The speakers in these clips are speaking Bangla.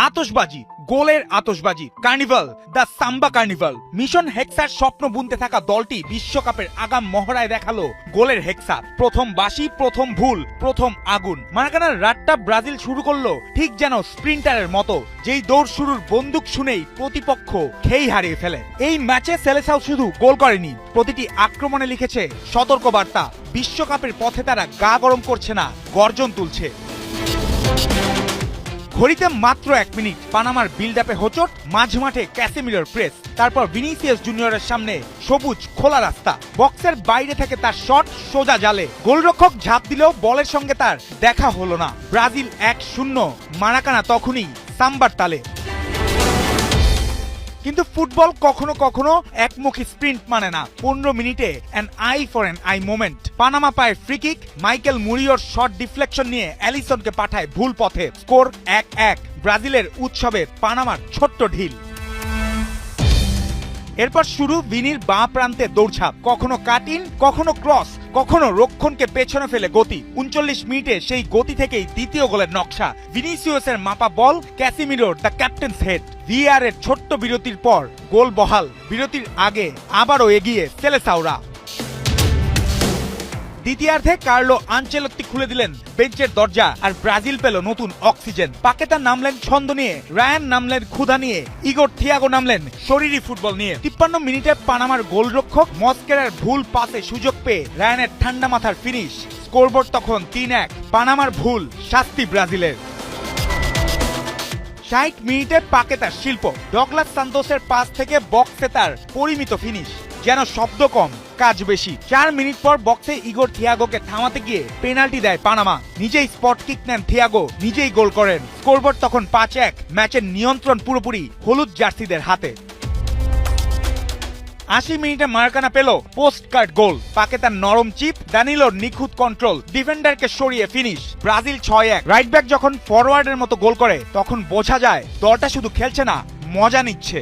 আতশবাজি, গোলের আতশবাজি, carnival, the samba carnival. Mission হেক্সার স্বপ্ন বুনতে থাকা দলটি বিশ্বকাপের আগাম মহড়ায় দেখালো গোলের হেক্সা। প্রথম বাঁশি, প্রথম ভুল, প্রথম আগুন। মারাকানার রাতটা ব্রাজিল শুরু করলো ঠিক যেন স্প্রিন্টারের মতো, যেই দৌড় শুরুর বন্দুক শুনেই প্রতিপক্ষ খেই হারিয়ে ফেলে। এই ম্যাচে সেলেসাও শুধু গোল করেনি, প্রতিটি আক্রমণে লিখেছে সতর্ক বার্তা। বিশ্বকাপের পথে তারা গা গরম করছে না, গর্জন তুলছে। ঘড়িতে মাত্র 1 মিনিট, পানামার বিল্ড আপে হোঁচট, মাঝ মাঠে ক্যাসেমিরোর প্রেস, তারপর ভিনিসিয়াস জুনিয়রের সামনে সবুজ খোলা রাস্তা, বক্সের বাইরে থেকে তার শট সোজা জালে। গোলরক্ষক ঝাঁপ দিলেও বলের সঙ্গে তার দেখা হলো না। ব্রাজিল 1-0, মারাকানা তখনই সাম্বার তালে। কিন্তু ফুটবল কখনো কখনো একমুখী স্প্রিন্ট মানে না। 15 মিনিটে an eye for an eye moment. Panama পায় ফ্রি কিক, মাইকেল মুরিওর শট ডিফ্লেকশন নিয়ে অ্যালিসনকে পাঠায় ভুল পথে। স্কোর 1-1। ব্রাজিলের উৎসবে পানামার ছোট্ট ঢিল। এরপর শুরু ভিনির বাঁ প্রান্তে দৌড়ঝাঁপ, কখনো কাট ইন, কখনো ক্রস, কখনো রক্ষণকে পেছনে ফেলে গতি। 39 মিনিটে সেই গতি থেকেই দ্বিতীয় গোলের নকশা। ভিনিসিয়াসের মাপা বল, ক্যাসিমিরোর দ্য ক্যাপ্টেন্স হেড। ভিআর এর ছোট্ট বিরতির পর গোল বহাল। বিরতির আগে আবারও এগিয়ে সেলেসাওরা। দ্বিতীয়ার্ধে কার্লো আনচেলত্তি খুলে দিলেন বেঞ্চের দরজা, আর ব্রাজিল পেল নতুন অক্সিজেন। পাকেতা নামলেন ছন্দ নিয়ে, রায়ান নামলেন ক্ষুধা নিয়ে, ইগোর থিয়াগো নামলেন শরীরী ফুটবল নিয়ে। 53 মিনিটে পানামার গোলরক্ষক মস্কেরার ভুল পাসে সুযোগ পেয়ে রায়ানের ঠান্ডা মাথার ফিনিশ। স্কোরবোর্ড তখন 3-1। পানামার ভুল, শাস্তি ব্রাজিলের। 60 মিনিটে পাকেতার শিল্প, ডগলাস সান্তোসের পাস থেকে বক্সে তার পরিমিত ফিনিশ। যেন শব্দ কম, কাজ বেশি। 4 মিনিট পর বক্সে ইগোর থিয়াগোকে থামাতে গিয়ে পেনাল্টি দেয় পানামা। নিজেই স্পট কিক নেন থিয়াগো, নিজেই গোল করেন। স্কোরবোর্ড তখন 5-1। ম্যাচের নিয়ন্ত্রণ পুরোপুরি হলুদ জার্সিদের হাতে। 80 মিনিটে মারাকানা পেল পোস্ট কার্ড গোল। পাকেতার নরম চিপ, দানিলোর নিখুঁত কন্ট্রোল, ডিফেন্ডারকে সরিয়ে ফিনিশ। ব্রাজিল 6-1। রাইট ব্যাক যখন ফরওয়ার্ডের মতো গোল করে তখন বোঝা যায় দলটা শুধু খেলছে না, মজা নিচ্ছে।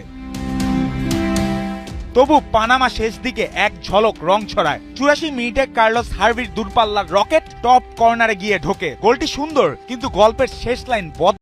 তবু পানামা শেষ দিকে এক ঝলক রং ছড়ায়। 84 মিনিটে কার্লোস হার্ভির দূরপাল্লার রকেট টপ কর্নারে গিয়ে ঢোকে। গোলটি সুন্দর, কিন্তু গল্পের শেষ লাইন